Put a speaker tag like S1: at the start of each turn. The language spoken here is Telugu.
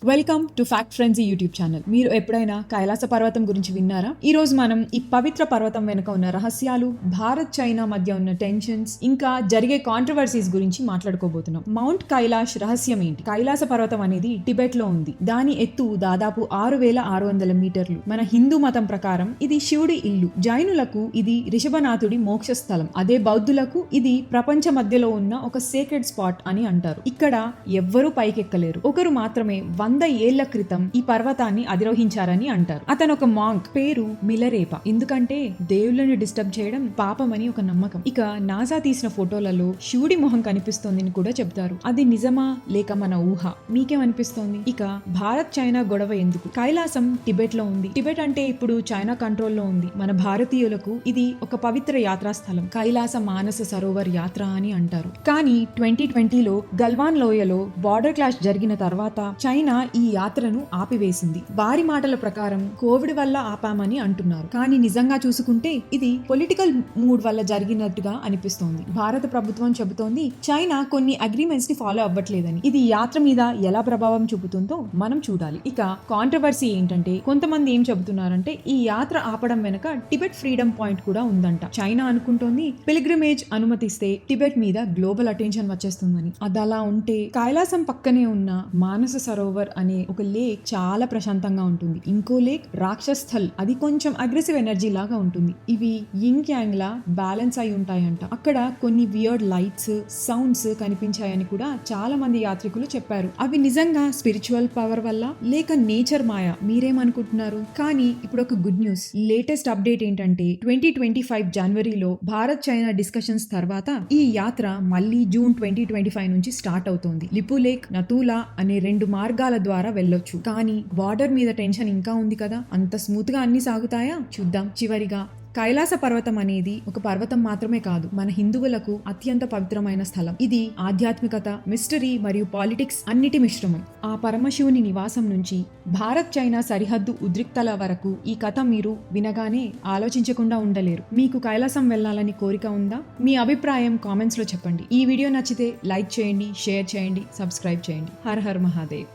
S1: Welcome to fact friends YouTube channel. మీరు ఎప్పుడైనా కైలాస పర్వతం గురించి విన్నారా? ఈ రోజు మనం ఈ పవిత్ర పర్వతం వెనుక ఉన్న రహస్యాలు, భారత్ చైనా మధ్య ఉన్న టెన్షన్స్, ఇంకా జరిగే కాంట్రవర్సీస్ గురించి మాట్లాడుకోబోతున్నాం. మౌంట్ కైలాష్ రహస్యం ఏంటి? కైలాస పర్వతం అనేది టిబెట్ లో ఉంది. దాని ఎత్తు దాదాపు 6,600 మీటర్లు. మన హిందూ మతం ప్రకారం ఇది శివుడి ఇల్లు. జైనులకు ఇది రిషభనాథుడి మోక్ష స్థలం. అదే బౌద్ధులకు ఇది ప్రపంచ మధ్యలో ఉన్న ఒక సేక్రెడ్ స్పాట్ అని అంటారు. ఇక్కడ ఎవ్వరూ పైకెక్కలేరు. ఒకరు మాత్రమే 100 ఏళ్ల క్రితం ఈ పర్వతాన్ని అధిరోహించారని అంటారు. అతను ఒక మాంక్, పేరు మిలరేప. ఎందుకంటే దేవుళ్ళని డిస్టర్బ్ చేయడం పాపమని ఒక నమ్మకం. ఇక నాసా తీసిన ఫోటోలలో శివుడి మొహం కనిపిస్తోందని కూడా చెప్తారు. అది నిజమా లేక మన ఊహ? మీకేమనిపిస్తోంది? ఇక భారత్ చైనా గొడవ ఎందుకు? కైలాసం టిబెట్ లో ఉంది. టిబెట్ అంటే ఇప్పుడు చైనా కంట్రోల్లో ఉంది. మన భారతీయులకు ఇది ఒక పవిత్ర యాత్రా స్థలం. కైలాస మానస సరోవర్ యాత్ర అని అంటారు. కానీ 2020లో గల్వాన్ లోయలో బార్డర్ క్లాష్ జరిగిన తర్వాత చైనా ఈ యాత్రను ఆపివేసింది. వారి మాటల ప్రకారం కోవిడ్ వల్ల ఆపామని అంటున్నారు. కానీ నిజంగా చూసుకుంటే ఇది పొలిటికల్ మూడ్ వల్ల జరిగినట్టుగా అనిపిస్తోంది. భారత ప్రభుత్వం చెబుతోంది చైనా కొన్ని అగ్రిమెంట్స్ ని ఫాలో అవ్వట్లేదని. ఇది యాత్ర మీద ఎలా ప్రభావం చూపుతుందో మనం చూడాలి. ఇక కాంట్రవర్సీ ఏంటంటే కొంతమంది ఏం చెబుతున్నారంటే ఈ యాత్ర ఆపడం వెనక టిబెట్ ఫ్రీడమ్ పాయింట్ కూడా ఉందంట. చైనా అనుకుంటోంది పిల్గ్రిమేజ్ అనుమతిస్తే టిబెట్ మీద గ్లోబల్ అటెన్షన్ వచ్చేస్తుందని. అదలా ఉంటే కైలాసం పక్కనే ఉన్న మానస సరోవర్ అనే ఒక లేక్ చాలా ప్రశాంతంగా ఉంటుంది. ఇంకో లేక్ రాక్షస్ స్థల్, అది కొంచెం అగ్రెసివ్ ఎనర్జీ లాగా ఉంటుంది. ఇవి యింగ్ యాంగ్ లా బ్యాలెన్స్ అయి ఉంటాయంట. అక్కడ కొన్ని వియర్డ్ లైట్స్, సౌండ్స్ కనిపించాయని కూడా చాలా మంది యాత్రికులు చెప్పారు. అవి నిజంగా స్పిరిచువల్ పవర్ వల్ల లేక నేచర్ మాయా? మీరేమనుకుంటున్నారు? కానీ ఇప్పుడు ఒక గుడ్ న్యూస్. లేటెస్ట్ అప్డేట్ ఏంటంటే 2025 జనవరిలో భారత్ చైనా డిస్కషన్స్ తర్వాత ఈ యాత్ర మళ్ళీ జూన్ 2025 నుంచి స్టార్ట్ అవుతోంది. లిపు లేక్, నతూలా అనే 2 మార్గాల ద్వారా వెళ్ళొచ్చు. కానీ బార్డర్ మీద టెన్షన్ ఇంకా ఉంది కదా. అంత స్మూత్ గా అన్ని సాగుతాయా? చూద్దాం. చివరిగా కైలాస పర్వతం అనేది ఒక పర్వతం మాత్రమే కాదు, మన హిందువులకు అత్యంత పవిత్రమైన స్థలం. ఇది ఆధ్యాత్మికత, మిస్టరీ మరియు పాలిటిక్స్ అన్నిటి మిశ్రమం. ఆ పరమశివుని నివాసం నుంచి భారత్ చైనా సరిహద్దు ఉద్రిక్తల వరకు ఈ కథ మీరు వినగానే ఆలోచించకుండా ఉండలేరు. మీకు కైలాసం వెళ్ళాలని కోరిక ఉందా? మీ అభిప్రాయం కామెంట్స్ లో చెప్పండి. ఈ వీడియో నచ్చితే లైక్ చేయండి, షేర్ చేయండి, సబ్స్క్రైబ్ చేయండి. Her her Mahadev.